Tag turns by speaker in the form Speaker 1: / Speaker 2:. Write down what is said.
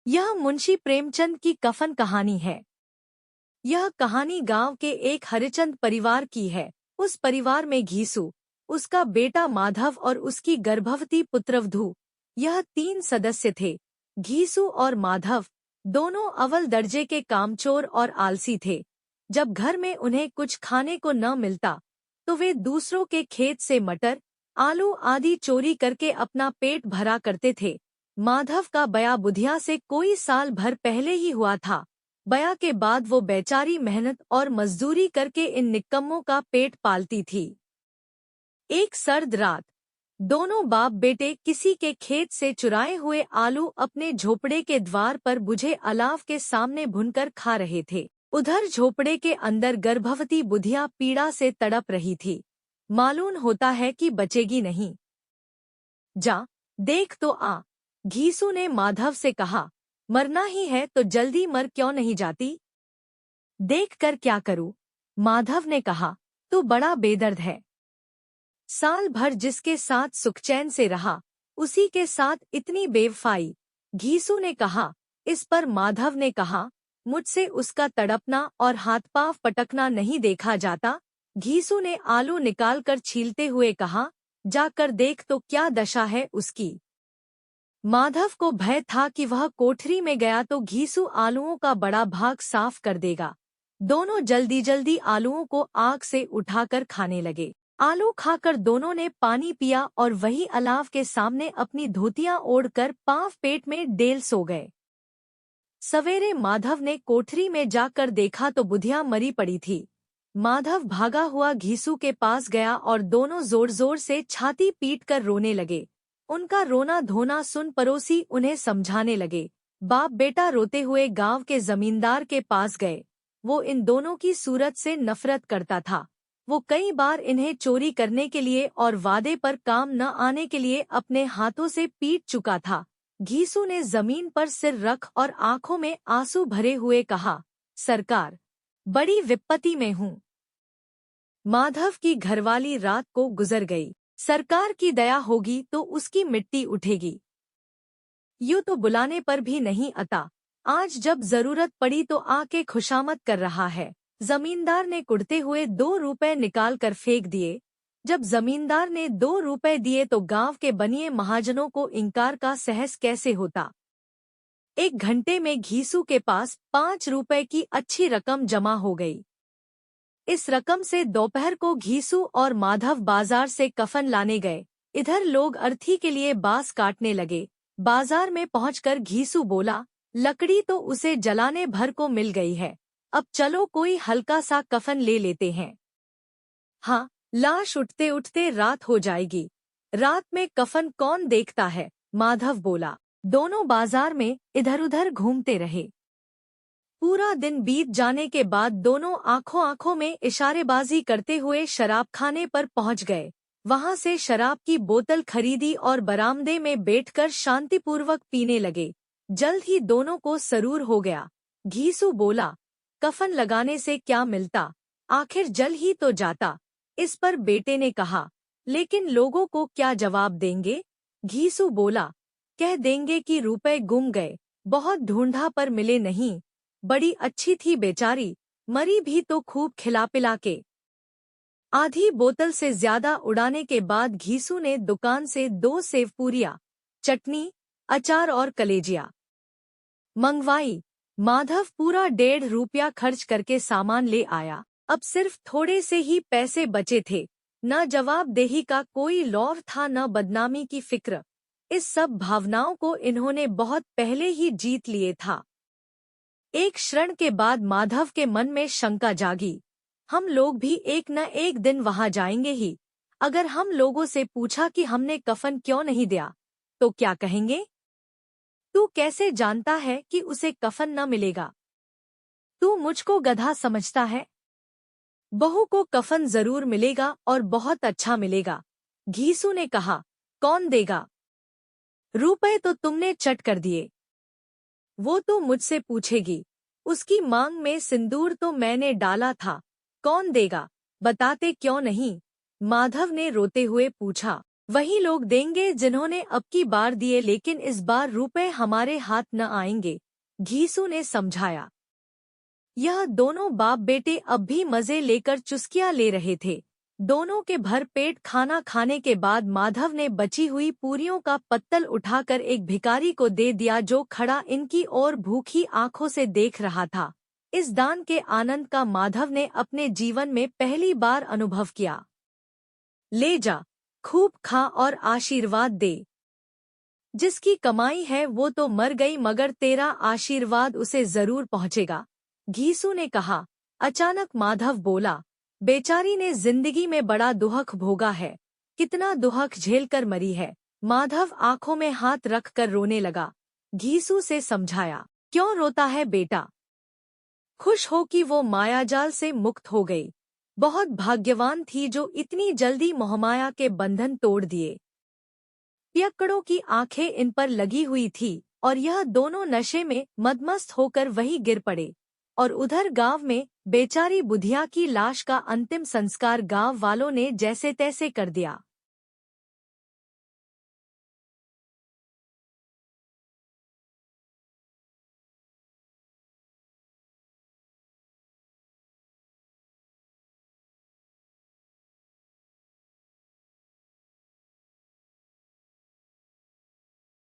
Speaker 1: यह मुंशी प्रेमचंद की कफन कहानी है। यह कहानी गांव के एक हरिचंद परिवार की है। उस परिवार में घीसू, उसका बेटा माधव और उसकी गर्भवती पुत्रवधू, यह 3 सदस्य थे। घीसू और माधव दोनों अव्वल दर्जे के कामचोर और आलसी थे। जब घर में उन्हें कुछ खाने को न मिलता तो वे दूसरों के खेत से मटर, आलू आदि चोरी करके अपना पेट भरा करते थे। माधव का बया बुधिया से कोई साल भर पहले ही हुआ था। बया के बाद वो बेचारी मेहनत और मजदूरी करके इन निक्कमों का पेट पालती थी। एक सर्द रात दोनों बाप बेटे किसी के खेत से चुराए हुए आलू अपने झोपड़े के द्वार पर बुझे अलाव के सामने भुनकर खा रहे थे। उधर झोपड़े के अंदर गर्भवती बुधिया पीड़ा से तड़प रही थी। मालूम होता है कि बचेगी नहीं। जा देख तो आ, घीसू ने माधव से कहा। मरना ही है तो जल्दी मर क्यों नहीं जाती? देख कर क्या करूं? माधव ने कहा। तू बड़ा बेदर्द है। साल भर जिसके साथ सुखचैन से रहा उसी के साथ इतनी बेवफाई। घीसू ने कहा। इस पर माधव ने कहा, मुझसे उसका तड़पना और हाथ पांव पटकना नहीं देखा जाता। घीसू ने आलू निकालकर छीलते हुए कहा, जाकर देख तो क्या दशा है उसकी। माधव को भय था कि वह कोठरी में गया तो घीसू आलूओं का बड़ा भाग साफ कर देगा। दोनों जल्दी जल्दी आलूओं को आग से उठाकर खाने लगे। आलू खाकर दोनों ने पानी पिया और वही अलाव के सामने अपनी धोतियां ओढ़कर पांव पेट में डेल सो गए। सवेरे माधव ने कोठरी में जाकर देखा तो बुधिया मरी पड़ी थी। माधव भागा हुआ घीसू के पास गया और दोनों जोर जोर से छाती पीट कर रोने लगे। उनका रोना धोना सुन पड़ोसी उन्हें समझाने लगे। बाप बेटा रोते हुए गांव के जमींदार के पास गए। वो इन दोनों की सूरत से नफरत करता था। वो कई बार इन्हें चोरी करने के लिए और वादे पर काम न आने के लिए अपने हाथों से पीट चुका था। घीसू ने जमीन पर सिर रख और आंखों में आंसू भरे हुए कहा, सरकार, बड़ी विपत्ति में हूँ। माधव की घरवाली रात को गुजर गई। सरकार की दया होगी तो उसकी मिट्टी उठेगी। यूं तो बुलाने पर भी नहीं आता। आज जब जरूरत पड़ी तो आके खुशामद कर रहा है। जमींदार ने कुढ़ते हुए 2 रुपए निकाल कर फेंक दिए। जब जमींदार ने 2 रुपए दिए तो गांव के बनिए महाजनों को इंकार का सहस कैसे होता। 1 घंटे में घीसू के पास 5 रुपए की अच्छी रकम जमा हो गई। इस रकम से दोपहर को घीसू और माधव बाजार से कफन लाने गए। इधर लोग अर्थी के लिए बांस काटने लगे। बाजार में पहुंचकर घीसू बोला, लकड़ी तो उसे जलाने भर को मिल गई है, अब चलो कोई हल्का सा कफन ले लेते हैं। हाँ, लाश उठते उठते रात हो जाएगी। रात में कफन कौन देखता है? माधव बोला। दोनों बाजार में इधर उधर घूमते रहे। पूरा दिन बीत जाने के बाद दोनों आंखों आंखों में इशारेबाजी करते हुए शराबखाने पर पहुंच गए। वहां से शराब की बोतल खरीदी और बरामदे में बैठकर शांतिपूर्वक पीने लगे। जल्द ही दोनों को सरूर हो गया। घीसू बोला, कफन लगाने से क्या मिलता, आखिर जल ही तो जाता। इस पर बेटे ने कहा, लेकिन लोगों को क्या जवाब देंगे? घीसू बोला, कह देंगे कि रुपए गुम गए, बहुत ढूंढा पर मिले नहीं। बड़ी अच्छी थी बेचारी, मरी भी तो खूब खिला पिला के। आधी बोतल से ज्यादा उड़ाने के बाद घीसू ने दुकान से 2 सेवपूरियां, चटनी, अचार और कलेजिया मंगवाई। माधव पूरा 1.5 रुपया खर्च करके सामान ले आया। अब सिर्फ थोड़े से ही पैसे बचे थे। न जवाबदेही का कोई लौव था न बदनामी की फिक्र। इस सब भावनाओं को इन्होंने बहुत पहले ही जीत लिए था। एक क्षण के बाद माधव के मन में शंका जागी, हम लोग भी एक न एक दिन वहां जाएंगे ही। अगर हम लोगों से पूछा कि हमने कफन क्यों नहीं दिया तो क्या कहेंगे? तू कैसे जानता है कि उसे कफन न मिलेगा? तू मुझको गधा समझता है? बहू को कफन जरूर मिलेगा और बहुत अच्छा मिलेगा। घीसू ने कहा, कौन देगा? रुपए तो तुमने चट कर दिए। वो तो मुझसे पूछेगी। उसकी मांग में सिंदूर तो मैंने डाला था। कौन देगा? बताते क्यों नहीं? माधव ने रोते हुए पूछा। वही लोग देंगे जिन्होंने अब की बार दिए, लेकिन इस बार रुपए हमारे हाथ न आएंगे, घीसू ने समझाया। यह दोनों बाप बेटे अब भी मजे लेकर चुस्कियां ले रहे थे। दोनों के भर पेट खाना खाने के बाद माधव ने बची हुई पूरियों का पत्तल उठाकर एक भिखारी को दे दिया, जो खड़ा इनकी ओर भूखी आंखों से देख रहा था। इस दान के आनंद का माधव ने अपने जीवन में पहली बार अनुभव किया। ले जा, खूब खा और आशीर्वाद दे। जिसकी कमाई है वो तो मर गई, मगर तेरा आशीर्वाद उसे जरूर पहुंचेगा, घीसू ने कहा। अचानक माधव बोला, बेचारी ने जिंदगी में बड़ा दुहक भोगा है, कितना दुहक झेलकर मरी है। माधव आंखों में हाथ रखकर रोने लगा। घीसू से समझाया, क्यों रोता है बेटा? खुश हो कि वो मायाजाल से मुक्त हो गई। बहुत भाग्यवान थी जो इतनी जल्दी मोहमाया के बंधन तोड़ दिए। पियक्कड़ों की आंखें इन पर लगी हुई थी और यह दोनों नशे में मदमस्त होकर वहीं गिर पड़े। और उधर गांव में बेचारी बुधिया की लाश का अंतिम संस्कार गांव वालों ने जैसे तैसे कर दिया।